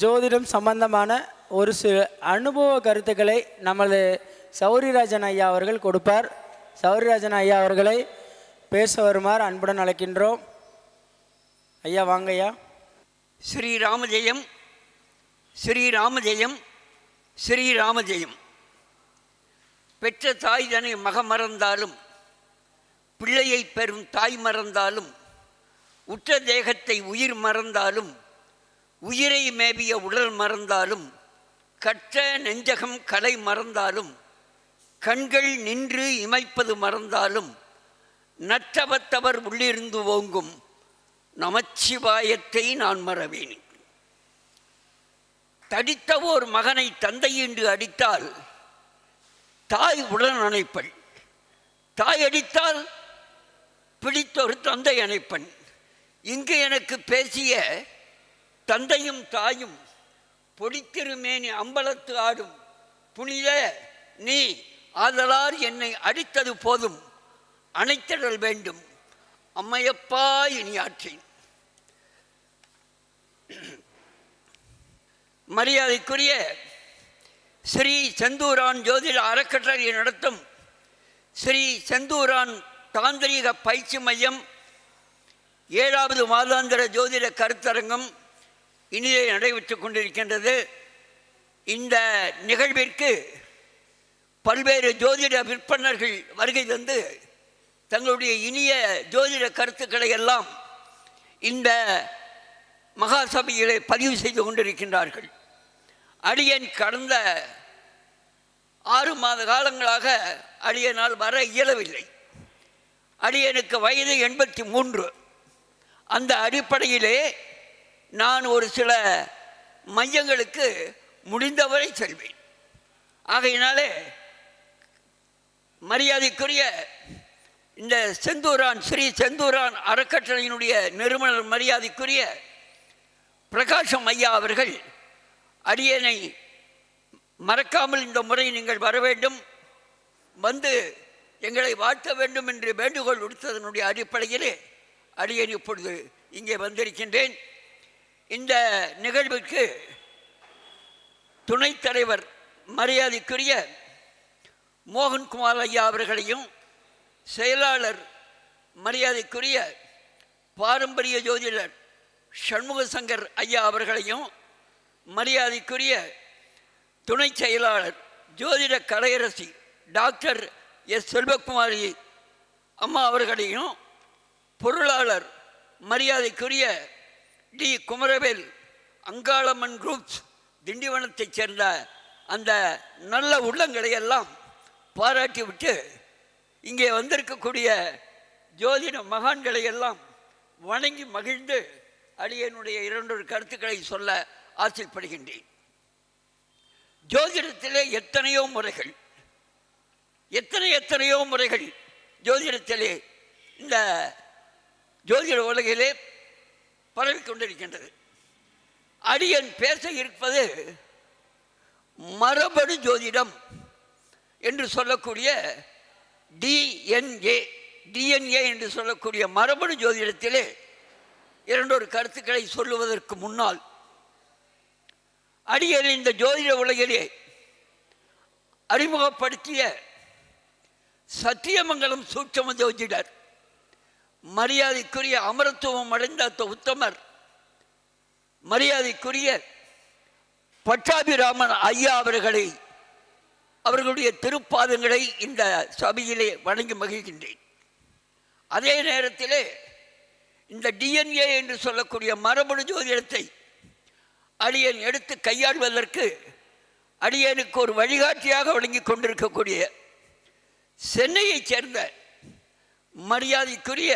ஜோதிடம் சம்பந்தமான ஒரு சில அனுபவ கருத்துக்களை நமது சௌரிராஜன் ஐயா அவர்கள் கொடுப்பார். சௌரிராஜன் ஐயா அவர்களை பேச வருமாறு அன்புடன் அழைக்கின்றோம். ஐயா வாங்க ஐயா. ஸ்ரீராமஜெயம், ஸ்ரீராமஜெயம், ஸ்ரீராமஜெயம். பெற்ற தாய் தன்னை மக மறந்தாலும், பிள்ளையை பெறும் தாய் மறந்தாலும், உற்ற தேகத்தை உயிர் மறந்தாலும், உயிரை மேவிய உடல் மறந்தாலும், கற்ற நெஞ்சகம் கலை மறந்தாலும், கண்கள் நின்று இமைப்பது மறந்தாலும், நற்றவத்தவர் உள்ளிருந்து ஓங்கும் நமச்சிவாயத்தை நான் மறவேன். தடித்த ஓர் மகனை தந்தை என்று அடித்தால் தாய் உடன் அணைப்பள், தாய் அடித்தால் பிடித்தொரு தந்தை அணைப்பன். இங்கு எனக்கு பேசிய தந்தையும் தாயும் பொடித்திருமேனி அம்பலத்து ஆடும் புனித நீ ஆதலார் என்னை அடித்தது போதும், அணைத்திடல் வேண்டும் அம்மையப்பா இனி ஆற்றேன். மரியாதைக்குரிய ஸ்ரீ செந்தூரான் ஜோதிட அறக்கட்டளை நடத்தும் ஸ்ரீ செந்தூரான் தாந்திரிக பயிற்சி மையம் 7வது மாதாந்திர ஜோதிட கருத்தரங்கம் இனிதே நடைபெற்று கொண்டிருக்கின்றது. இந்த நிகழ்விற்கு பல்வேறு ஜோதிட விற்பனர்கள் வருகை தந்து தங்களுடைய இனிய ஜோதிட கருத்துக்களை எல்லாம் இந்த மகாசபையிலே பதிவு செய்து கொண்டிருக்கின்றார்கள். அடியேன் கடந்த 6 மாத காலங்களாக அடியனால் வர இயலவில்லை. அடியனுக்கு வயது 83. அந்த அடிப்படையிலே நான் ஒரு சில மையங்களுக்கு முடிந்தவரை செல்வேன். ஆகையினாலே மரியாதைக்குரிய இந்த செந்தூரான் ஸ்ரீ செந்தூரான் அறக்கட்டளையினுடைய நிறுவனர் மரியாதைக்குரிய பிரகாஷம் ஐயா அவர்கள் அடியேனை மறக்காமல் இந்த முறை நீங்கள் வர வேண்டும், வந்து எங்களை வாழ்த்த வேண்டும் என்று வேண்டுகோள் விடுத்ததனுடைய அடிப்படையிலே அடியேன் இப்பொழுது இங்கே வந்திருக்கின்றேன். இந்த நிகழ்வுக்கு துணைத் தலைவர் மரியாதைக்குரிய மோகன்குமார் ஐயா அவர்களையும், செயலாளர் மரியாதைக்குரிய பாரம்பரிய ஜோதிடர் சண்முக சங்கர் ஐயா அவர்களையும், மரியாதைக்குரிய துணை செயலாளர் ஜோதிட கலையரசி டாக்டர் எஸ் செல்வகுமாரி அம்மா அவர்களையும், பொருளாளர் மரியாதைக்குரிய டி குமரவேல் அங்காளம்மன் குரூப்ஸ் திண்டிவனத்தைச் சேர்ந்த அந்த நல்ல உள்ளங்களை எல்லாம் பாராட்டிவிட்டு இங்கே வந்திருக்கக்கூடிய ஜோதிட மகான்களை எல்லாம் வணங்கி மகிழ்ந்து அடியனுடைய 2 கருத்துக்களை சொல்ல ஆசைப்படுகின்றேன். ஜோதிடத்திலே எத்தனையோ முறைகள் ஜோதிடத்திலே இந்த ஜோதிட உலகிலே பரவிக்கொண்டிருக்கின்றது. அடியன் பேச இருப்பது மரபணு ஜோதிடம் என்று சொல்லக்கூடிய டிஎன்ஏ என்று சொல்லக்கூடிய மரபணு ஜோதிடத்திலே 2 கருத்துக்களை சொல்லுவதற்கு முன்னால் அடியன் இந்த ஜோதிட உலகிலே அறிமுகப்படுத்திய சத்தியமங்கலம் சூட்சம ஜோதிடர் மரியாதைக்குரிய அமரத்துவம் அடைந்த உத்தமர் மரியாதைக்குரிய பட்டாபிராமன் ஐயா அவர்களுடைய திருப்பாதங்களை இந்த சபையிலே வணங்கி மகிழ்கின்றேன். அதே நேரத்திலே இந்த டிஎன்ஏ என்று சொல்லக்கூடிய மரபணு ஜோதிடத்தை அடியன் எடுத்து கையாள்வதற்கு அடியனுக்கு ஒரு வழிகாட்டியாக வழங்கி கொண்டிருக்கக்கூடிய சென்னையைச் சேர்ந்த மரியாதைக்குரிய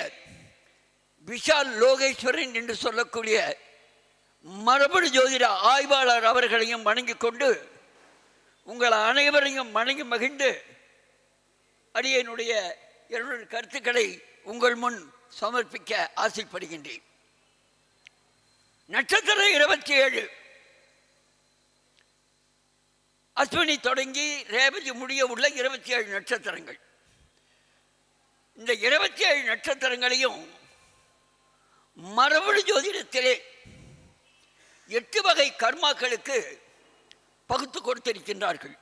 விஷால் லோகேஸ்வரன் என்று சொல்லக்கூடிய மரபணு ஜோதிட ஆய்வாளர் அவர்களையும் வணங்கி கொண்டு உங்கள் அனைவரையும் வணங்கி மகிழ்ந்து அடியனுடைய 2 கருத்துக்களை உங்கள் முன் சமர்ப்பிக்க ஆசைப்படுகின்றேன். நட்சத்திரம் 27, அஸ்வினி தொடங்கி ரேவதி முடிய உள்ள 27 நட்சத்திரங்கள். இந்த 27 நட்சத்திரங்களையும் மரபணு ஜோதிடத்திலே 8 வகை கர்மாக்களுக்கு பகுத்து கொடுத்திருக்கின்றார்கள்.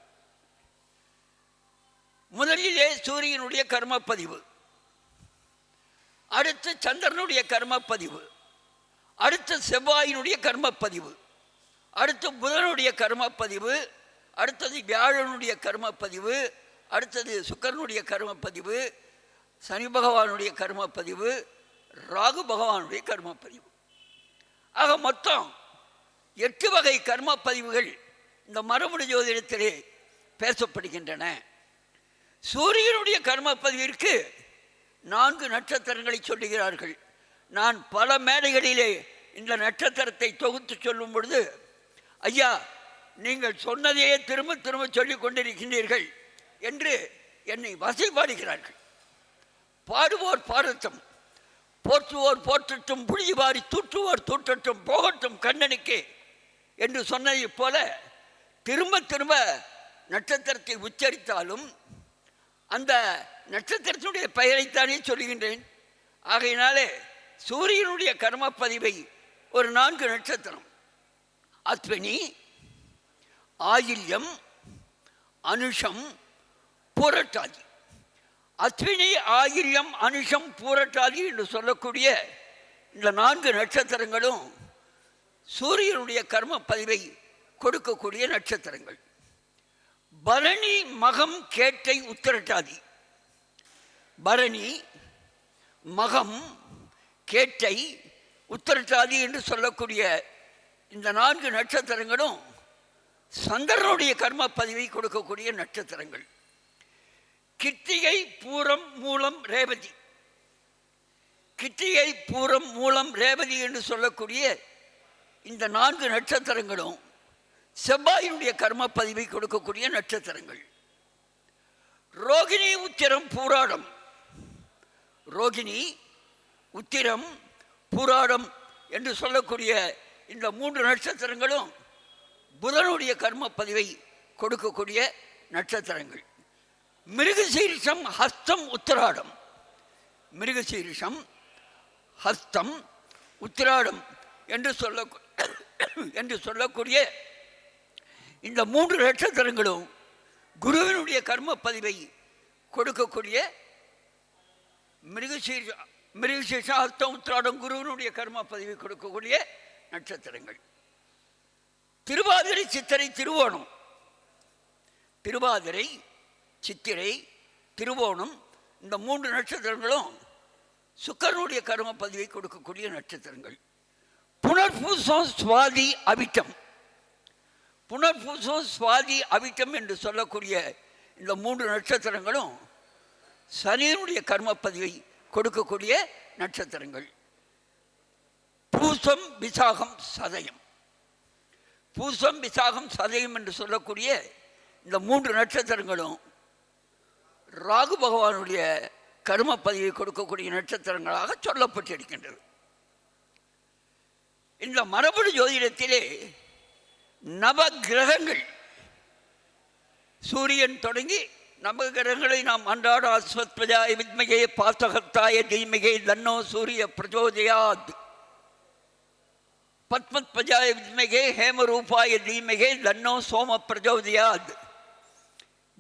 முதலிலே சூரியனுடைய கர்மப்பதிவு, அடுத்து சந்திரனுடைய கர்மப்பதிவு, அடுத்து செவ்வாயினுடைய கர்மப்பதிவு, அடுத்து புதனுடைய கர்மப்பதிவு, அடுத்தது வியாழனுடைய கர்மப்பதிவு, அடுத்தது சுக்கிரனுடைய கர்மப்பதிவு, சனி பகவானுடைய கர்மப்பதிவு, ராகு பகவானுடைய கர்மப்பதிவு. ஆக மொத்தம் 8 வகை கர்மப்பதிவுகள் இந்த மரபணு ஜோதிடத்திலே பேசப்படுகின்றன. சூரியனுடைய கர்மப்பதிவிற்கு 4 நட்சத்திரங்களை சொல்லுகிறார்கள். நான் பல மேடைகளிலே இந்த நட்சத்திரத்தை தொகுத்து சொல்லும் பொழுது, ஐயா நீங்கள் சொன்னதையே திரும்ப திரும்ப சொல்லிக் கொண்டிருக்கின்றீர்கள் என்று என்னை வசைபாடுகிறார்கள். பாடுவோர் பாடட்டும், போற்றுவோர் போற்றட்டும், புளிவாரி தூற்றுவோர் தூற்றட்டும், போகட்டும் கண்ணனுக்கு என்று சொன்னதைப் போல திரும்ப திரும்ப நட்சத்திரத்தை உச்சரித்தாலும் அந்த நட்சத்திரத்தினுடைய பெயரைத்தானே சொல்லுகின்றேன். ஆகையினாலே சூரியனுடைய கர்மப்பதிவை ஒரு 4 நட்சத்திரம்: அஸ்வினி, ஆயில்யம், அனுஷம், பூரட்டாதி. அஸ்வினி, ஆயில்யம், அனுஷம், பூரட்டாதி என்று சொல்லக்கூடிய இந்த 4 நட்சத்திரங்களும் சூரியனுடைய கர்மப்பதிவை கொடுக்கக்கூடிய நட்சத்திரங்கள். பரணி, மகம், கேட்டை, உத்திரட்டாதி. பரணி, மகம், கேட்டை, உத்திரட்டாதி என்று சொல்லக்கூடிய இந்த 4 நட்சத்திரங்களும் சந்திரனுடைய கர்மப்பதிவை கொடுக்கக்கூடிய நட்சத்திரங்கள். கிருத்திகை, பூரம், மூலம், ரேவதி. கிருத்திகை, பூரம், மூலம், ரேவதி என்று சொல்லக்கூடிய இந்த 4 நட்சத்திரங்களும் செவ்வாயினுடைய கர்மப்பதிவை கொடுக்கக்கூடிய நட்சத்திரங்கள். ரோகிணி, உத்திரம், பூராடம். ரோகிணி, உத்திரம், பூராடம் என்று சொல்லக்கூடிய இந்த 3 நட்சத்திரங்களும் புதனுடைய கர்மப்பதிவை கொடுக்கக்கூடிய நட்சத்திரங்கள். மிருகசீரிஷம், ஹஸ்தம், உத்திராடம். மிருகசீரிஷம், ஹஸ்தம், உத்திராடம் என்று சொல்லக்கூடிய இந்த 3 நட்சத்திரங்களும் குருவினுடைய கர்மப்பதிவை கொடுக்கக்கூடிய மிருகசீரிஷம், ஹஸ்தம், உத்திராடம் குருவினுடைய கர்மப்பதிவை கொடுக்கக்கூடிய நட்சத்திரங்கள். திருவாதிரை, சித்திரை, திருவோணம். திருவாதிரை, சித்திரை, திருவோணம் இந்த 3 நட்சத்திரங்களும் சுக்கிரனுடைய கர்மப்பதிவை கொடுக்கக்கூடிய நட்சத்திரங்கள். புனர்பூசம், சுவாதி, அவிட்டம். புனர்பூசம், சுவாதி, அவிட்டம் என்று சொல்லக்கூடிய இந்த 3 நட்சத்திரங்களும் சனியினுடைய கர்மப்பதிவை கொடுக்கக்கூடிய நட்சத்திரங்கள். பூசம், விசாகம், சதயம். பூசம், விசாகம், சதயம் என்று சொல்லக்கூடிய இந்த 3 நட்சத்திரங்களும் ராகு பகவானுடைய கர்மப்பதிவை கொடுக்கக்கூடிய நட்சத்திரங்களாக சொல்லப்பட்டிருக்கின்றது. இந்த மரபணு ஜோதிடத்திலே நவ கிரகங்கள், சூரியன் தொடங்கி நவ கிரகங்களை நாம் அன்றாட அஸ்வத்வஜாய வித்மகே பாசகத்தாய தீமகே தன்னோ சூரிய பிரச்சோதயாத், பத்மத்வஜாய வித்மகே ஹேமரூபாய தீமகே தன்னோ சோம பிரச்சோதயாத்,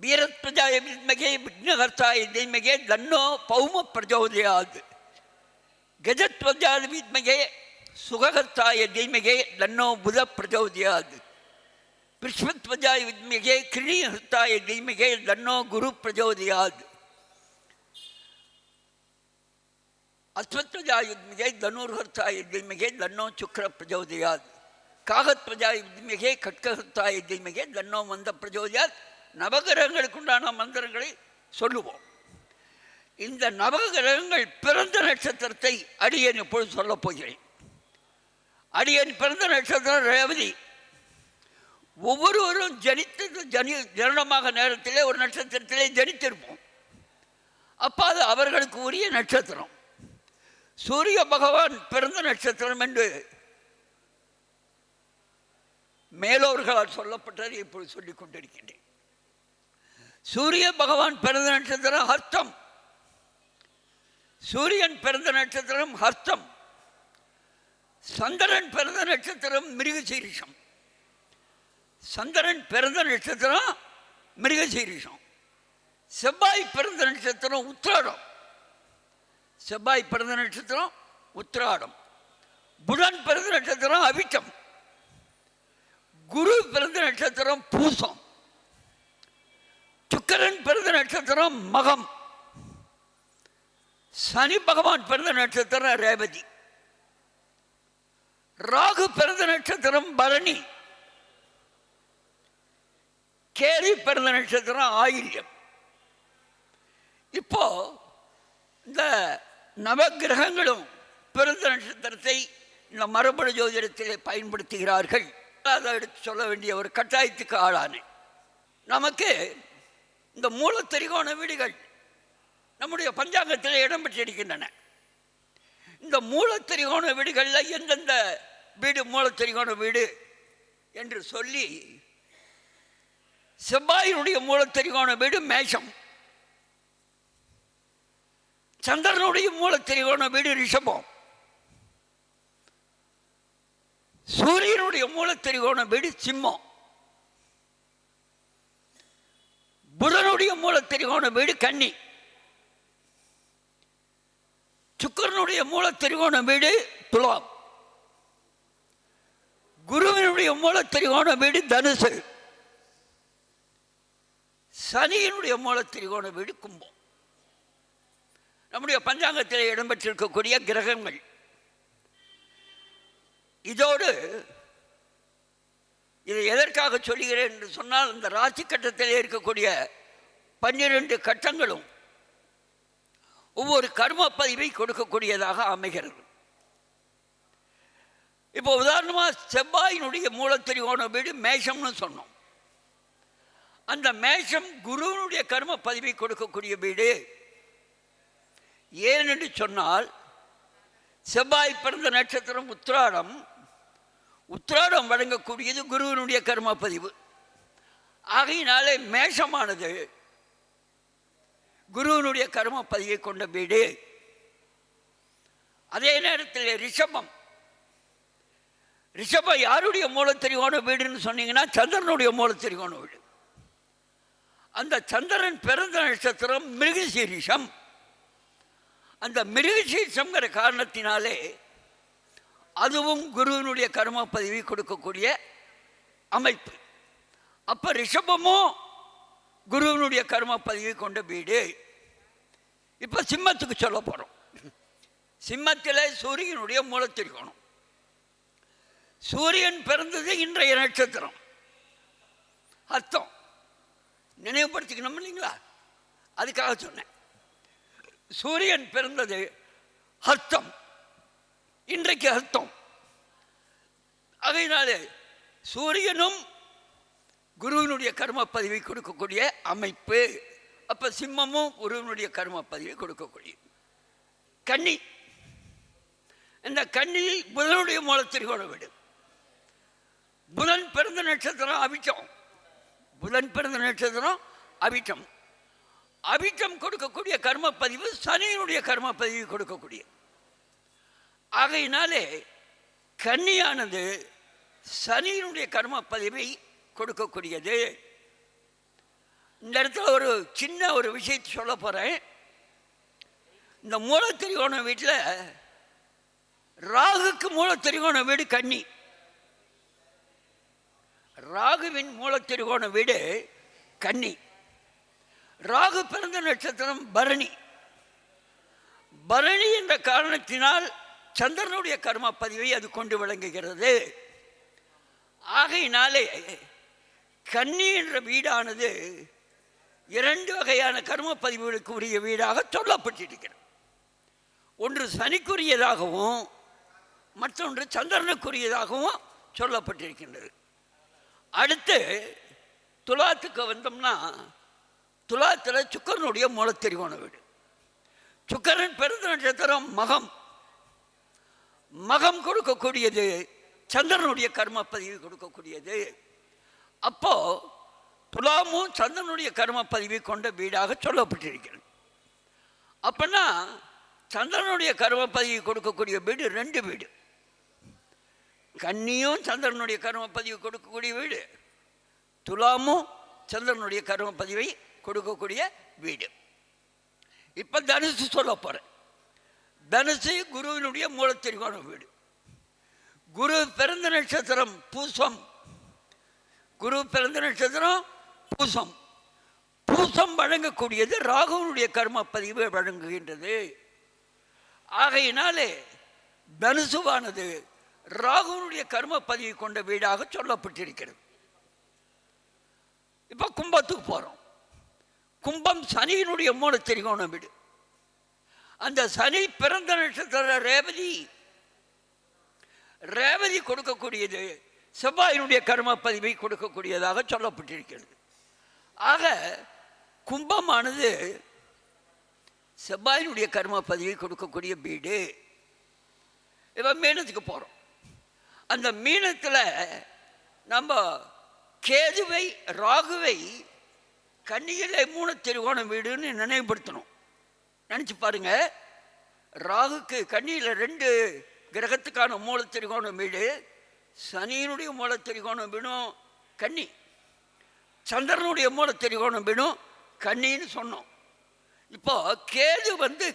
வீரத்வஜாய வித்மகே விக்னகர்த்தாய தீமகே தன்னோ பௌம பிரச்சோதயாத், கஜத்வஜாய வித்மகே சுககர்த்தாய தீமகே தன்னோ புத பிரச்சோதயாத், விஸ்வத்வஜாய வித்மகே கிருணிஹர்த்தாய தீமகே தன்னோ குரு பிரச்சோதயாத், அஸ்வத்வஜாய வித்மகே தனுர்ஹர்த்தாய தீமகே தன்னோ சுக்ர பிரச்சோதயாத், காகத்வஜாய வித்மகே கட்கஹர்த்தாய தீமகே தன்னோ மந்த பிரச்சோதயாத். நவகிரகங்களுக்குண்டான மந்திரங்களை சொல்லுவோம். இந்த நவகிரகங்கள் பிறந்த நட்சத்திரத்தை அடியேன் இப்பொழுது சொல்லப் போகிறேன். அடியேன் பிறந்த நட்சத்திரம் ரேவதி. ஒவ்வொருவரும் ஜனனமாக நேரத்திலே ஒரு நட்சத்திரத்திலே ஜனித்திருப்போம். அப்போ அது அவர்களுக்கு உரிய நட்சத்திரம். சூரிய பகவான் பிறந்த நட்சத்திரம் என்று மேலோர்களால் சொல்லப்பட்டதை இப்பொழுது சொல்லிக் கொண்டிருக்கின்றேன். சூரிய பகவான் பிறந்த நட்சத்திரம் ஹஸ்தம். சூரியன் பிறந்த நட்சத்திரம் ஹஸ்தம். சந்திரன் பிறந்த நட்சத்திரம் மிருகசீரிஷம். சந்திரன் பிறந்த நட்சத்திரம் மிருகசீரிஷம். செவ்வாய் பிறந்த நட்சத்திரம் உத்திராடம். செவ்வாய் பிறந்த நட்சத்திரம் உத்திராடம். புதன் பிறந்த நட்சத்திரம் அவிட்டம். குரு பிறந்த நட்சத்திரம் பூசம். சுக்கிரன் பிறந்த நட்சத்திரம் மகம். சனி பகவான் பிறந்த நட்சத்திரம் ரேவதி. ராகு பிறந்த நட்சத்திரம் பரணி. கேரி பிறந்த நட்சத்திரம் ஆயில்யம். இப்போ இந்த நவகிரகங்களும் பிறந்த நட்சத்திரத்தை இந்த மரபணு ஜோதிடத்திலே பயன்படுத்துகிறார்கள். அதை எடுத்து சொல்ல வேண்டிய ஒரு கட்டாயத்துக்கு ஆளானேன். நமக்கு இந்த மூலத்திரிகோண வீடுகள் நம்முடைய பஞ்சாங்கத்தில் இடம்பெற்றிருக்கின்றன. இந்த மூலத்திரிகோண வீடுகளில் எந்தெந்த வீடு மூலத்திரிகோண வீடு என்று சொல்லி, செவ்வாயினுடைய மூலத்திரிகோண வீடு மேஷம். சந்திரனுடைய மூலத்திரிகோண வீடு ரிஷபம். சூரியனுடைய மூலத்திரிகோண வீடு சிம்மம். புதனுடைய மூலத்திரிகோண வீடு கன்னி. சுக்கிரனுடைய மூலத்திரிகோண வீடு துலாம். குருவினுடைய மூலத்திரிகோண வீடு தனுசு. சனியினுடைய மூலத்திரிகோண வீடு கும்பம். நம்முடைய பஞ்சாங்கத்தில் இடம்பெற்றிருக்கக்கூடிய கிரகங்கள். இதோடு இதை எதற்காக சொல்கிறேன் என்று சொன்னால், இந்த ராசி கட்டத்தில் இருக்கக்கூடிய 12 கட்டங்களும் ஒவ்வொரு கர்ம பதிவை கொடுக்கக்கூடியதாக அமைகிறது. இப்போ உதாரணமாக செவ்வாயினுடைய மூலத்திரிகோண வீடு மேஷம்னு சொன்னோம். அந்த மேஷம் குருவினுடைய கர்ம பதிவை கொடுக்கக்கூடிய வீடு. ஏனென்று சொன்னால், செவ்வாய் பிறந்த நட்சத்திரம் உத்திராடம். உத்திராடம் வழங்கக்கூடியது குருவினுடைய கர்ம பதிவு. ஆகையினாலே மேஷமானது குருவினுடைய கர்ம பதிவை கொண்ட வீடு. அதே நேரத்தில் ரிஷபம். ரிஷபம் யாருடைய மூலத்திரிகோண வீடுன்னு சொன்னீங்கன்னா, சந்திரனுடைய மூலத்திரிகோண வீடு. அந்த சந்திரன் பிறந்த நட்சத்திரம் மிருகசீரிஷம். அந்த மிருகசீரிஷம்ங்கிற காரணத்தினாலே அதுவும் குருவினுடைய கர்ம பதிவை கொடுக்கக்கூடிய அமைப்பு. அப்போ ரிஷபமும் குருவினுடைய கர்ம பதிவை கொண்ட வீடு. இப்போ சிம்மத்துக்கு சொல்ல போகிறோம். சிம்மத்தில் சூரியனுடைய மூலத்திரிகோணம். சூரியன் பிறந்தது இன்றைய நட்சத்திரம் அர்த்தம். நினைவுபடுத்திக்கணும் இல்லைங்களா? அதுக்காக சொன்னேன். சூரியன் பிறந்தது அர்த்தம், இன்றைக்கு அர்த்தம். அதனாலே சூரியனும் குருவினுடைய கர்ம பதிவை கொடுக்கக்கூடிய அமைப்பு. அப்போ சிம்மமும் குருவினுடைய கர்ம பதிவை கொடுக்கக்கூடிய கன்னி. இந்த கன்னி புதனுடைய மூலத்திரிகோண வீடு. புதன் பிறந்த நட்சத்திரம் அவிட்டம். புதன் பிறந்த நட்சத்திரம் அவிட்டம். அவிட்டம் கொடுக்கக்கூடிய கர்ம பதிவு சனியினுடைய கர்ம பதிவை கொடுக்கக்கூடிய. ஆகையினாலே கன்னியானது சனியினுடைய கர்ம பதிவை கொடுக்கக்கூடியது. இந்த இடத்துல ஒரு சின்ன ஒரு விஷயத்தை சொல்ல போகிறேன். இந்த மூலத்திரிகோண வீட்டில் ராகுக்கு மூலத்திரிகோண வீடு கன்னி. ராகுவின் மூலத்திரிகோண வீடு கன்னி. ராகு பிறந்த நட்சத்திரம் பரணி. பரணி என்ற காரணத்தினால் சந்திரனுடைய கர்ம பதிவை அது கொண்டு விளங்குகிறது. ஆகையினாலே கன்னி என்ற வீடானது 2 வகையான கர்ம பதிவுகளுக்கு உரிய வீடாக சொல்லப்பட்டிருக்கிறது. ஒன்று சனிக்குரியதாகவும் மற்றொன்று சந்திரனுக்குரியதாகவும் சொல்லப்பட்டிருக்கின்றது. அடுத்து துலாத்துக்கு வந்தோம்னா, துலாத்தில் சுக்கிரனுடைய மூலத்திரிகோண வீடு. சுக்கிரன் பிறந்த நட்சத்திரம் மகம். மகம் கொடுக்கக்கூடியது சந்திரனுடைய கர்ம பதிவு கொடுக்கக்கூடியது. அப்போ துலாமும் சந்திரனுடைய கர்ம பதிவை கொண்ட வீடாக சொல்லப்பட்டிருக்கிறது. அப்போனா சந்திரனுடைய கர்ம பதிவை கொடுக்கக்கூடிய வீடு 2 வீடு. கன்னியும் சந்திரனுடைய கர்ம பதிவு கொடுக்கக்கூடிய வீடு, துலாமும் சந்திரனுடைய கர்ம பதிவை கொடுக்கக்கூடிய வீடு. இப்போ தனுசு சொல்ல போகிறேன். தனுசு குருவினுடைய மூலத்திரிகோண வீடு. குரு பிறந்த நட்சத்திரம் பூசம். குரு பிறந்த நட்சத்திரம் பூசம். பூசம் வழங்கக்கூடியது ராகுவனுடைய கர்ம பதிவு வழங்குகின்றது. ஆகையினாலே தனுசுவானது ராகுவனுடைய கர்ம பதிவு கொண்ட வீடாக சொல்லப்பட்டிருக்கிறது. இப்போ கும்பத்துக்கு போகிறோம். கும்பம் சனியினுடைய மூலத்திரிகோண வீடு. அந்த சனி பிறந்த நட்சத்திர ரேவதி. ரேவதி கொடுக்கக்கூடியது செவ்வாயினுடைய கர்ம பதிவை கொடுக்கக்கூடியதாக சொல்லப்பட்டிருக்கிறது. ஆக கும்பமானது செவ்வாயினுடைய கர்ம பதிவை கொடுக்கக்கூடிய வீடு. இப்போ மீனத்துக்கு போகிறோம். அந்த மீனத்தில் நம்ம கேதுவை ராகுவை கன்னியிலே மூலத்திரிகோண வீடுன்னு நினைவுபடுத்தணும். நினச்சி பாருங்க, ராகுக்கு கன்னியில் 2 கிரகத்துக்கான மூலத்திரிகோண வீடு. சனியினுடைய மூலத்திரிகோண வீடும் கன்னி, சந்திரனுடைய மூலத்திரிகோண வீடும் கன்னின்னு சொன்னோம். இப்போ கேது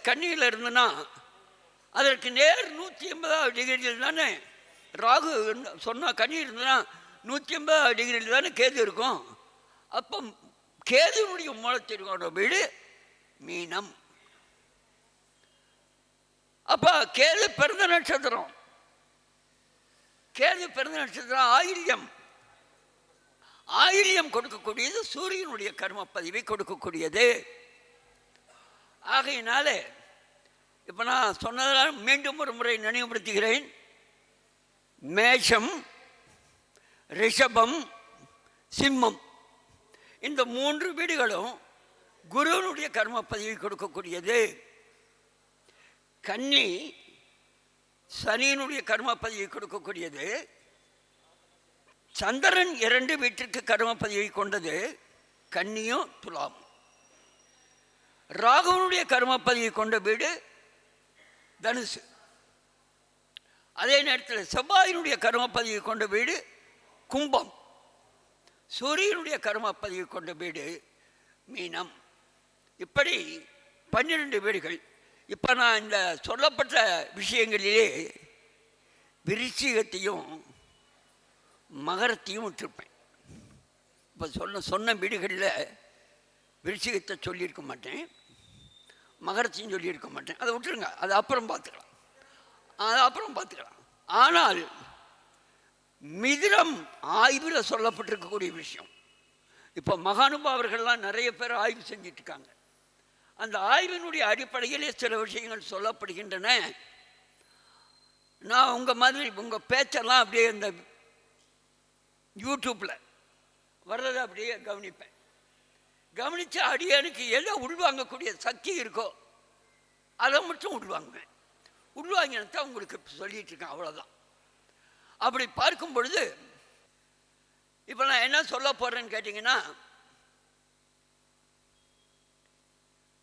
கன்னியில் இருந்துன்னா அதற்கு நேர் 180 டிகிரியில் தானே ராகு சொன்னால் கன்னி இருந்ததுன்னா 180 டிகிரியில் தானே கேது இருக்கும். அப்போ கேதுனுடைய மூலத்திரிகோண வீடு மீனம். அப்போ கேது பிறந்த நட்சத்திரம். கேது பிறந்த நட்சத்திரம் ஆயில்யம். ஆயில்யம் கொடுக்கக்கூடியது சூரியனுடைய கர்ம பதிவை கொடுக்கக்கூடியது. ஆகையினாலே இப்போ நான் சொன்னதெல்லாம் மீண்டும் ஒரு முறை நினைவுபடுத்துகிறேன். மேஷம், ரிஷபம், சிம்மம், இந்த 3 வீடுகளும் குருவனுடைய கர்ம பதிவை கொடுக்கக்கூடியது. கன்னி சனியினுடைய கர்ம பதிவை கொடுக்கக்கூடியது. சந்திரன் 2 வீட்டிற்கு கர்ம பதிவை கொண்டது, கன்னியும் துலாமும். ராகுவனுடைய கர்ம பதிவை கொண்ட வீடு தனுசு. அதே நேரத்தில் செவ்வாயினுடைய கர்ம பதிவை கொண்ட வீடு கும்பம். சூரியனுடைய கர்ம பதிவை கொண்ட வீடு மீனம். இப்படி 12 வீடுகள். இப்போ நான் இந்த சொல்லப்பட்ட விஷயங்களிலே விருச்சிகத்தையும் மகரத்தையும் விட்டுருப்பேன். இப்போ சொன்ன வீடுகளில் விருச்சிகத்தை சொல்லியிருக்க மாட்டேன், மகரத்தையும் சொல்லியிருக்க மாட்டேன். அதை விட்டுருங்க, அது அப்புறம் பார்த்துக்கலாம். ஆனால் மிதுனம் ஆய்வில் சொல்லப்பட்டிருக்கக்கூடிய விஷயம். இப்போ மகானுபாவர்கள்லாம் நிறைய பேர் ஆய்வு செஞ்சிட்ருக்காங்க. அந்த ஆய்வினுடைய அடிப்படையிலே சில விஷயங்கள் சொல்லப்படுகின்றன. நான் உங்கள் மாதிரி உங்கள் பேச்செல்லாம் அப்படியே இந்த யூடியூப்பில் வர்றதை அப்படியே கவனிப்பேன். கவனித்து அடியனுக்கு எதை உள்வாங்கக்கூடிய சக்தி இருக்கோ அதை மட்டும் உள்வாங்குவேன். உள்வாங்கினத்தை உங்களுக்கு சொல்லிகிட்டு இருக்கேன், அவ்வளோதான். அப்படி பார்க்கும் பொழுது இப்போ நான் என்ன சொல்ல போகிறேன்னு கேட்டிங்கன்னா,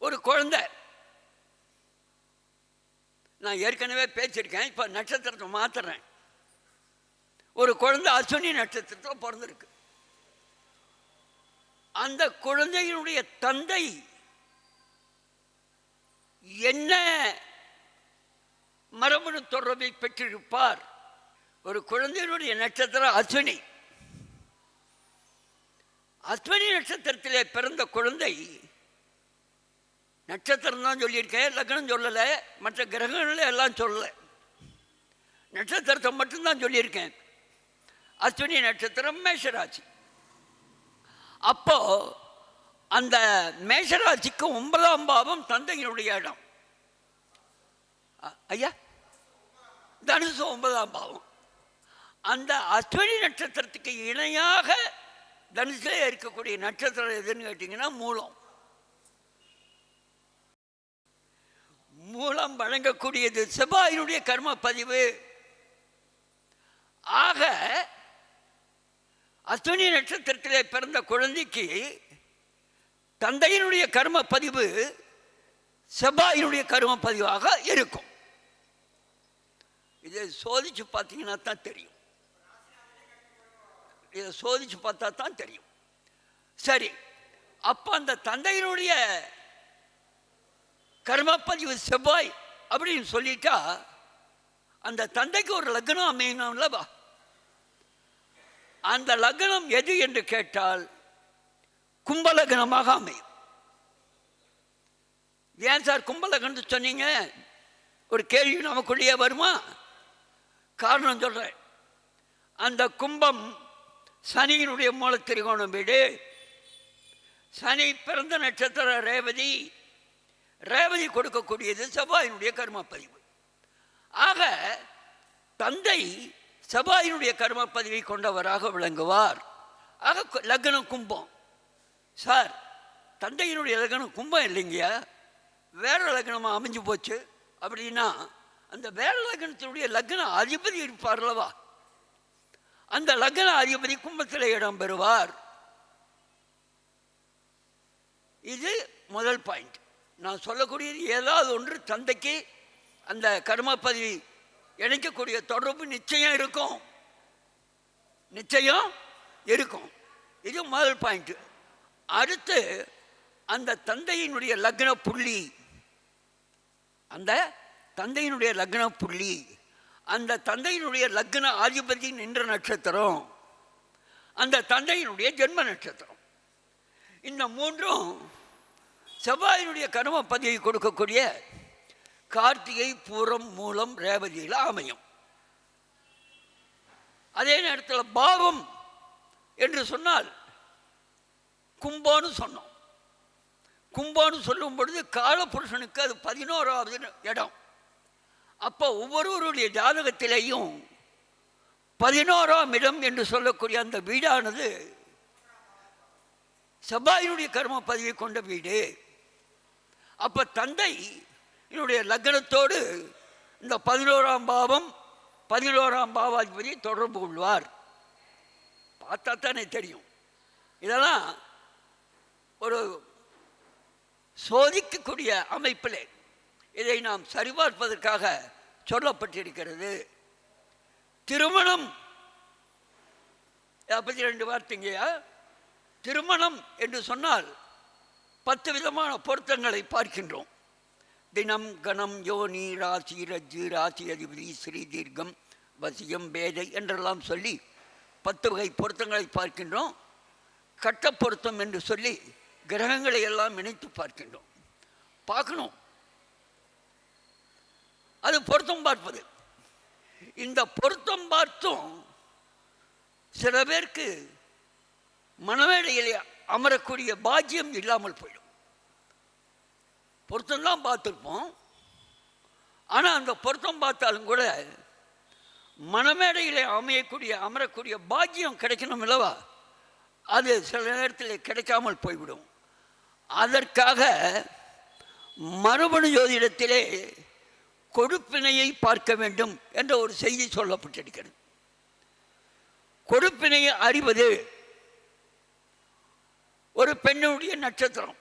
ஒரு குழந்தை, நான் ஏற்கனவே பேசியிருக்கேன், இப்போ நட்சத்திரத்தை மாற்றுறேன். ஒரு குழந்தை அஸ்வினி நட்சத்திரத்தில் பிறந்திருக்கு. அந்த குழந்தையினுடைய தந்தை என்ன மரபணு தொடர்பை பெற்றிருப்பார்? ஒரு குழந்தையினுடைய நட்சத்திரம் அஸ்வினி. அஸ்வினி நட்சத்திரத்திலே பிறந்த குழந்தை, நட்சத்திரம் தான் சொல்லியிருக்கேன், லக்னம் சொல்லலை, மற்ற கிரகங்கள எல்லாம் சொல்லலை, நட்சத்திரத்தை மட்டும்தான் சொல்லியிருக்கேன். அஸ்வினி நட்சத்திரம் மேஷராசி. அப்போ அந்த மேஷராசிக்கு 9ஆம் பாவம் தந்தையினுடைய இடம். ஐயா, தனுசு 9ஆம் பாவம். அந்த அஸ்வினி நட்சத்திரத்துக்கு இணையாக தனுசிலே இருக்கக்கூடிய நட்சத்திரம் எதுன்னு கேட்டிங்கன்னா மூலம். மூலம் வழங்கக்கூடியது செவ்வாயினுடைய கர்ம பதிவு. ஆக அஸ்வினி நட்சத்திரத்திலே பிறந்த குழந்தைக்கு தந்தையினுடைய கர்ம பதிவு செவ்வாயினுடைய கர்ம பதிவாக இருக்கும். இதை சோதிச்சு பார்த்தீங்கன்னா தான் தெரியும். இதை சோதிச்சு பார்த்தா தான் தெரியும். சரி, அப்போ அந்த தந்தையினுடைய கர்மப்பதிவு செவ்வாய் அப்படின்னு சொல்லிட்டா அந்த தந்தைக்கு ஒரு லக்னம் அமையணும்லவா? அந்த லக்னம் எது என்று கேட்டால் கும்பலக்னமாக அமையும். ஏன் சார் கும்பலக்னம் சொன்னீங்க? ஒரு கேள்வி நமக்குள்ளேயே வருமா? காரணம் சொல்றேன். அந்த கும்பம் சனியினுடைய மூல திரிகோணம் வீடு. சனி பிறந்த நட்சத்திர ரேவதி. ரேவதி கொடுக்கக்கூடியது செவ்வாயினுடைய கர்மப்பதிவு. ஆக தந்தை செவ்வாயினுடைய கர்மப்பதிவை கொண்டவராக விளங்குவார். ஆக லக்னம் கும்பம். சார், தந்தையினுடைய லக்னம் கும்பம் இல்லைங்கயா, வேற லக்னமாக அமைஞ்சு போச்சு அப்படின்னா அந்த வேற லக்னத்தினுடைய லக்ன அதிபதி இருப்பார்லவா, அந்த லக்ன அதிபதி கும்பத்தில் இடம் பெறுவார். இது முதல் பாயிண்ட். நான் சொல்லக்கூடியது ஏதாவது ஒன்று தந்தைக்கு அந்த கர்மப்பதிவு இணைக்கக்கூடிய தொடர்பு நிச்சயம் இருக்கும், நிச்சயம் இருக்கும். இது முதல் பாயிண்ட். அடுத்து அந்த தந்தையினுடைய லக்ன புள்ளி, அந்த தந்தையினுடைய லக்ன புள்ளி, அந்த தந்தையினுடைய லக்ன ஆதிபதி நின்ற நட்சத்திரம், அந்த தந்தையினுடைய ஜென்ம நட்சத்திரம், இந்த மூன்றும் செவ்வாயினுடைய கர்ம பதிவை கொடுக்கக்கூடிய கார்த்திகை, பூரம், மூலம், ரேவதியில் அமையும். அதே நேரத்தில் பாவம் என்று சொன்னால் கும்பம்னு சொன்னோம். கும்பம்னு சொல்லும் பொழுது காலபுருஷனுக்கு அது 11வது இடம். அப்போ ஒவ்வொருவருடைய ஜாதகத்திலேயும் 11ஆம் இடம் என்று சொல்லக்கூடிய அந்த வீடானது செவ்வாயினுடைய கர்ம பதிவை கொண்ட வீடு. அப்போ தந்தை என்னுடைய லக்னத்தோடு இந்த 11ஆம் பாவம் 11ஆம் பாவாதிபதி தொடர்பு கொள்வார். பார்த்தா தானே தெரியும். இதெல்லாம் ஒரு சோதிக்கக்கூடிய அமைப்பில் இதை நாம் சரிபார்ப்பதற்காக சொல்லப்பட்டிருக்கிறது. திருமணம் பற்றி 2 வார்த்தைங்கயா. திருமணம் என்று சொன்னால் 10 விதமான பொருத்தங்களை பார்க்கின்றோம். தினம், கணம், யோனி, ராசி, ரஜ்ஜு, ராசி அதிபதி, ஸ்ரீ, தீர்க்கம், வசியம், பேதை என்றெல்லாம் சொல்லி 10 வகை பொருத்தங்களை பார்க்கின்றோம். கட்ட பொருத்தம் என்று சொல்லி கிரகங்களை எல்லாம் இணைத்து பார்க்கின்றோம். பார்க்கணும், அது பொருத்தம் பார்ப்பது. இந்த பொருத்தம் பார்த்தும் சில பேருக்கு மனவேளையிலே அமரக்கூடிய பாக்கியம் இல்லாமல் போயிடும். பொருத்தம்தான் பார்த்துருப்போம், ஆனால் அந்த பொருத்தம் பார்த்தாலும் கூட மனமேடையில் அமரக்கூடிய பாக்கியம் கிடைக்கணும் இல்லவா, அது சில நேரத்தில் கிடைக்காமல் போய்விடும். அதற்காக மரபணு ஜோதிடத்திலே கொடுப்பினையை பார்க்க வேண்டும் என்ற ஒரு செய்தி சொல்லப்பட்டிருக்கிறது. கொடுப்பினையை அறிவது ஒரு பெண்ணுடைய நட்சத்திரம்,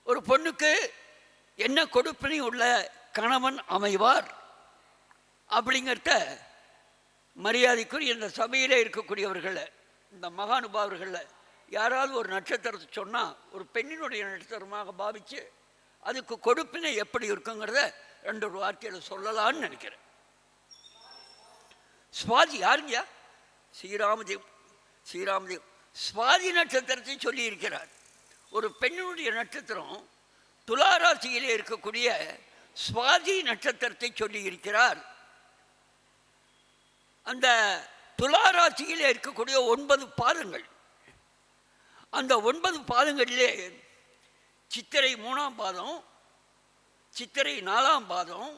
ஒரு பொண்ணுக்கு என்ன கொடுப்பினை உள்ள கணவன் அமைவார் அப்படிங்கிறத மரியாதைக்குரிய இந்த சபையிலே இருக்கக்கூடியவர்கள், இந்த மகானுபாவர்களில் யாராவது ஒரு நட்சத்திரத்தை சொன்னால் ஒரு பெண்ணினுடைய நட்சத்திரமாக பாவித்து அதுக்கு கொடுப்பினை எப்படி இருக்குங்கிறத 2 வார்த்தையில் சொல்லலான்னு நினைக்கிறேன். சுவாதி யாருங்கயா? ஸ்ரீராமதேவ் சுவாதி நட்சத்திரத்தை சொல்லி இருக்கிறார். ஒரு பெண்ணினுடைய நட்சத்திரம் துளாராசியிலே இருக்கக்கூடிய சுவாதி நட்சத்திரத்தை சொல்லி இருக்கிறார். அந்த துளாராசியிலே இருக்கக்கூடிய 9 பாதங்கள், அந்த 9 பாதங்களிலே சித்திரை 3ஆம் பாதம், சித்திரை 4ஆம் பாதம்,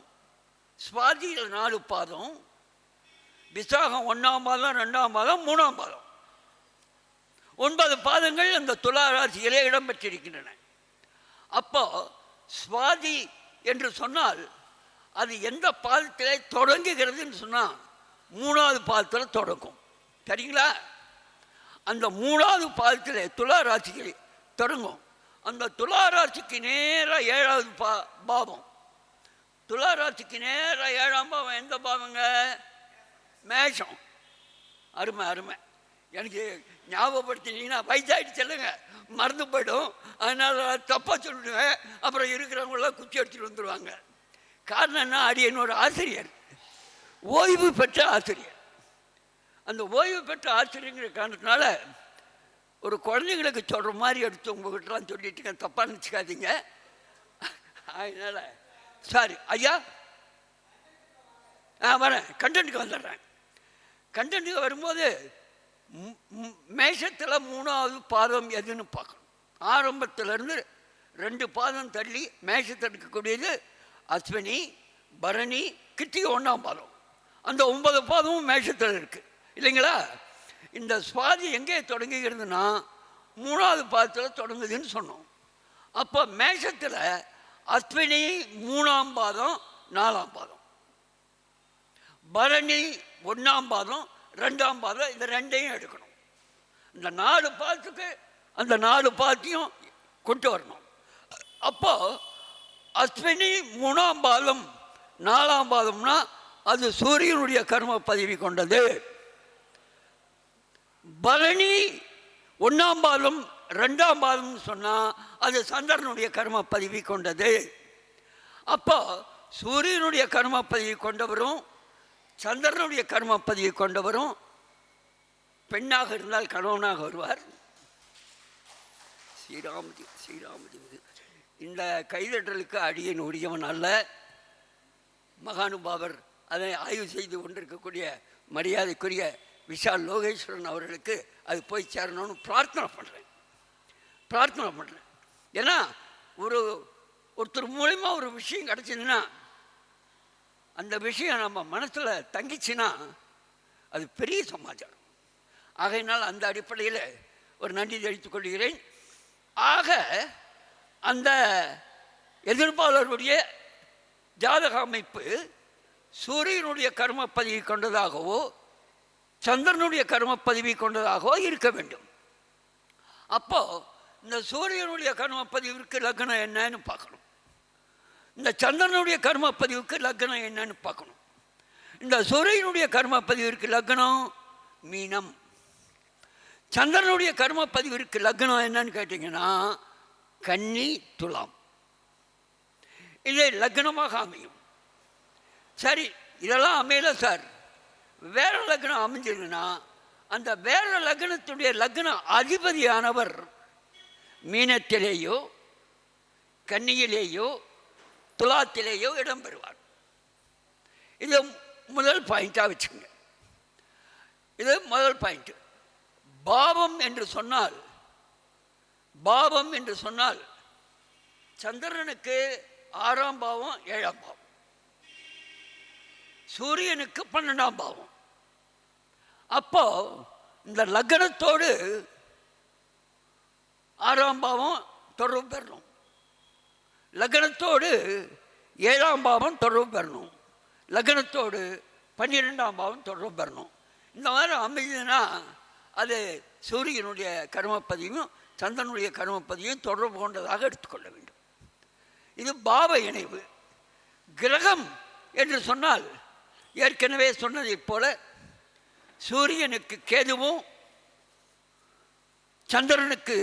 சுவாதியில் 4 பாதம், விசாகம் 1ஆம் பாதம், 2ஆம் பாதம், 3ஆம் பாதம், 9 பாதங்கள் அந்த துளாராசியிலே இடம்பெற்றிருக்கின்றன. அப்போ சுவாதி என்று சொன்னால் அது எந்த பாதத்திலே தொடங்குகிறதுன்னு சொன்னால் 3ஆவது பாதத்தில் தொடங்கும். சரிங்களா? அந்த 3ஆவது பாதத்தில் துளாராசிகள் தொடங்கும். அந்த துளாராசிக்கு நேராக 7ஆவது பாவம், துளாராசிக்கு நேராக 7ஆம் பாவம் எந்த பாவங்க? மேஷம். அருமை அருமை. எனக்கு ஞாபகப்படுத்தினீங்கன்னா வயசாகிட்டு சொல்லுங்க, மறந்து போயிடும். அதனால் தப்பாக சொல்லிடுவேன். அப்புறம் இருக்கிறவங்களாம் குச்சி எடுத்துகிட்டு வந்துடுவாங்க. காரணம் என்ன, அடியனோட ஆசிரியர் ஓய்வு பெற்ற ஆசிரியர். அந்த ஓய்வு பெற்ற ஆசிரியங்கிற காரணத்தினால ஒரு குழந்தைங்களுக்கு சொல்கிற மாதிரி எடுத்து உங்ககிட்டலாம் சொல்லிட்டுங்க, தப்பாக நினச்சிக்காதீங்க. அதனால் சாரி ஐயா, வரேன், கண்டென்ட்டுக்கு வந்துடுறேன். கண்டென்ட்டுக்கு வரும்போது மேஷத்தில் 3வது பாதம் எதுன்னு பார்க்கணும். ஆரம்பத்திலேருந்து 2 பாதம் தள்ளி மேஷத்தில் இருக்கக்கூடியது அஸ்வினி, பரணி, கிருத்திகை 1ஆம் பாதம். அந்த 9 பாதமும் மேஷத்தில் இருக்குது இல்லைங்களா? இந்த சுவாதி எங்கே தொடங்குகிறதுனா 3வது பாதத்தில் தொடங்குதுன்னு சொன்னோம். அப்போ மேஷத்தில் அஸ்வினி 3ஆம் பாதம் 4ஆம் பாதம், பரணி 1ஆம் பாதம் 2ஆம் பாதம், இந்த 2ஐயும் எடுக்கணும். இந்த 4 பாதத்துக்கு அந்த 4 பாதத்தையும் கொண்டு வரணும். அப்போ அஸ்வினி 3ஆம் பாதம் 4ஆம் பாதம்னா அது சூரியனுடைய கர்ம பதிவு கொண்டது. பரணி 1ஆம் பாதம் 2ஆம் பாதம்னு சொன்னால் அது சந்திரனுடைய கர்ம பதிவு கொண்டது. அப்போ சூரியனுடைய கர்ம பதிவு கொண்டவரும் சந்திரனுடைய கர்ம பதிவு கொண்டவரும் பெண்ணாக இருந்தால் கணவனாக வருவார். ஸ்ரீராமதி ஸ்ரீராமதி. இந்த கைதட்டலுக்கு அடியேன் உரியவன் அல்ல. மகானுபாவர் அதை ஆய்வு செய்து கொண்டிருக்கக்கூடிய மரியாதைக்குரிய விஷால் லோகேஸ்வரன் அவர்களுக்கு அது போய் சேரணும்னு பிரார்த்தனை பண்ணுறேன். ஏன்னா ஒருத்தர் மூலமா ஒரு விஷயம் கிடச்சிதுன்னா அந்த விஷயம் நம்ம மனசில் தங்கிச்சுன்னா அது பெரிய சமாச்சாரம். ஆகையினால் அந்த அடிப்படையில் ஒரு நன்றி தெரிவித்துக் கொள்கிறேன். ஆக அந்த எதிர்ப்பாளருடைய ஜாதக அமைப்பு சூரியனுடைய கர்ம பதிவை கொண்டதாகவோ சந்திரனுடைய கர்ம பதிவை கொண்டதாகவோ இருக்க வேண்டும். அப்போ இந்த சூரியனுடைய கர்ம பதிவிற்கு லக்னம் என்னன்னு பார்க்கணும். இந்த சந்திரனுடைய கர்ம பதிவுக்கு லக்னம் என்னன்னு பார்க்கணும். இந்த சூரியனுடைய கர்ம பதிவிற்கு லக்னம் மீனம். சந்திரனுடைய கர்ம பதிவிற்கு லக்னம் என்னன்னு கேட்டிங்கன்னா கன்னி, துலாம். இது லக்னமாக அமையும். சரி, இதெல்லாம் அமையல சார், வேற லக்னம் அமைஞ்சதுன்னா அந்த வேற லக்னத்துடைய லக்ன அதிபதியானவர் மீனத்திலேயோ கன்னியிலேயோ துலாத்திலேயோ இடம்பெறுவார். இது முதல் பாயிண்டாக வச்சுங்க. இது முதல் பாயிண்ட். பாவம் என்று சொன்னால் சந்திரனுக்கு 6ஆம் பாவம் 7ஆம் பாவம், சூரியனுக்கு 12ஆம் பாவம். அப்போ இந்த லக்னத்தோடு 6ஆம் பாவம் தொடர்பு பெறணும், லக்னத்தோடு 7ஆம் பாவம் தொடர்பு பெறணும், லக்னத்தோடு 12ஆம் பாவம் தொடர்பு பெறணும். இந்த மாதிரி அமைஞ்சதுன்னா அது சூரியனுடைய கர்மப்பதியும் சந்திரனுடைய கர்மப்பதியும் தொடர்பு கொண்டதாக எடுத்துக்கொள்ள வேண்டும். இது பாவ இணைவு. கிரகம் என்று சொன்னால் ஏற்கனவே சொன்னதைப் போல சூரியனுக்கு கேதுவும் சந்திரனுக்கு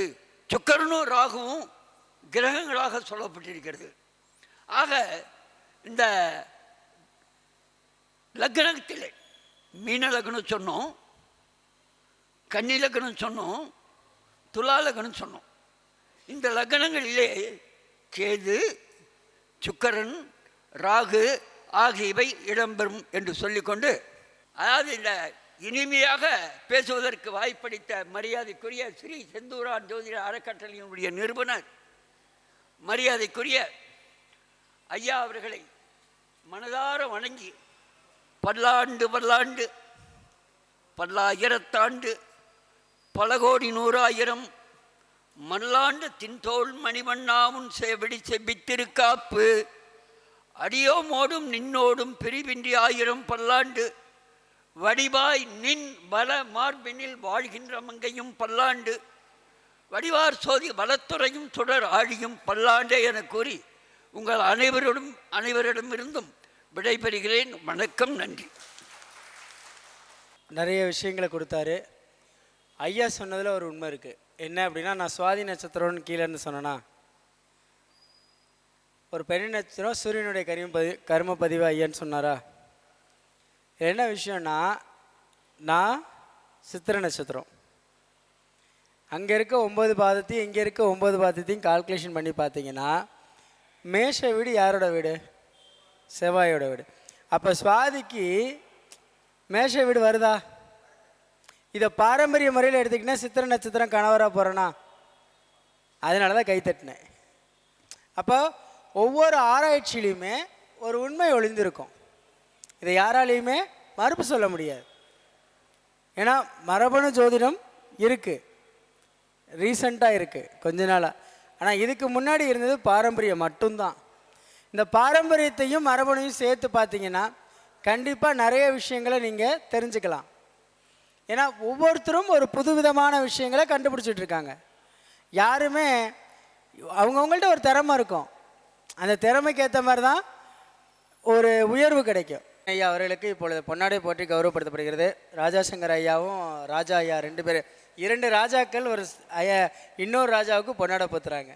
சுக்கிரனும் ராகுவும் கிரகங்களாக சொல்லப்பட்டிருக்கிறது. ஆக இந்த லக்னத்திலே மீன லக்னம் சொன்னோம், கன்னி லக்னம் சொன்னோம், துலா லக்னம் சொன்னோம். இந்த லக்னங்களிலே கேது, சுக்கிரன், ராகு ஆகியவை இடம்பெறும் என்று சொல்லிக்கொண்டு, அதாவது இந்த இனிமையாக பேசுவதற்கு வாய்ப்பளித்த மரியாதைக்குரிய ஸ்ரீ செந்தூரான் ஜோதிட அறக்கட்டளையினுடைய நிறுவனர் மரியாதைக்குரிய ஐயா அவர்களை மனதார வணங்கி பல்லாண்டு பல்லாயிரத்தாண்டு பல கோடி 100,000 மல்லாண்டு தின்தோள் மணிவண்ணாமுன் சேவடி செபித்திருக்காப்பு அடியோமோடும் நின்னோடும் பிரிவின்றி 1000 பல்லாண்டு வடிவாய் நின் பல மார்பினில் வாழ்கின்ற மங்கையும் பல்லாண்டு வடிவார் சோதி வளத்துறையும் சுடர் ஆழியும் பல்லாண்டே என கூறி உங்கள் அனைவரிடமிருந்தும் விடைபெறுகிறேன். வணக்கம், நன்றி. நிறைய விஷயங்களை கொடுத்தாரு. ஐயா சொன்னதில் ஒரு உண்மை இருக்குது. என்ன அப்படின்னா, நான் சுவாதி நட்சத்திரம்னு கீழேருந்து சொன்னேன்னா, ஒரு பெரிய நட்சத்திரம் சூரியனுடைய கர்ம பதிவு ஐயான்னு சொன்னாரா? என்ன விஷயம்னா, நான் சித்திர நட்சத்திரம். அங்கே இருக்க 9 பாதத்தையும் இங்கே இருக்க 9 பாதத்தையும் கால்குலேஷன் பண்ணி பார்த்தீங்கன்னா, மேஷ வீடு யாரோட வீடு? செவ்வாயோட வீடு. அப்போ சுவாதிக்கு மேஷ வீடு வருதா? இதை பாரம்பரிய முறையில் எடுத்துக்கிட்டா சித்திர நட்சத்திரம் கணவராக போகிறேன்னா, அதனால தான் கை தட்டினேன். அப்போ ஒவ்வொரு ஆராய்ச்சியிலையுமே ஒரு உண்மை ஒளிந்திருக்கும். இதை யாராலையுமே மறுப்பு சொல்ல முடியாது. ஏன்னா மரபணு ஜோதிடம் இருக்குது, ரீசண்டாக இருக்குது கொஞ்ச நாளாக. ஆனால் இதுக்கு முன்னாடி இருந்தது பாரம்பரியம் மட்டும்தான். இந்த பாரம்பரியத்தையும் மரபணையும் சேர்த்து பார்த்தீங்கன்னா கண்டிப்பாக நிறைய விஷயங்களை நீங்கள் தெரிஞ்சுக்கலாம். ஏன்னா ஒவ்வொருத்தரும் ஒரு புதுவிதமான விஷயங்களை கண்டுபிடிச்சிட்டு இருக்காங்க. யாருமே அவங்கவுங்கள்ட்ட ஒரு திறமை இருக்கும், அந்த திறமைக்கு ஏற்ற மாதிரி தான் ஒரு உயர்வு கிடைக்கும். ஐயா அவர்களுக்கு இப்பொழுது பொன்னாடை போற்றி கௌரவப்படுத்தப்படுகிறது. ராஜாசங்கர் ஐயாவும் ராஜா ஐயா 2 ராஜாக்கள் ஒரு ஐயா இன்னொரு ராஜாவுக்கு பொன்னாடை போத்துறாங்க.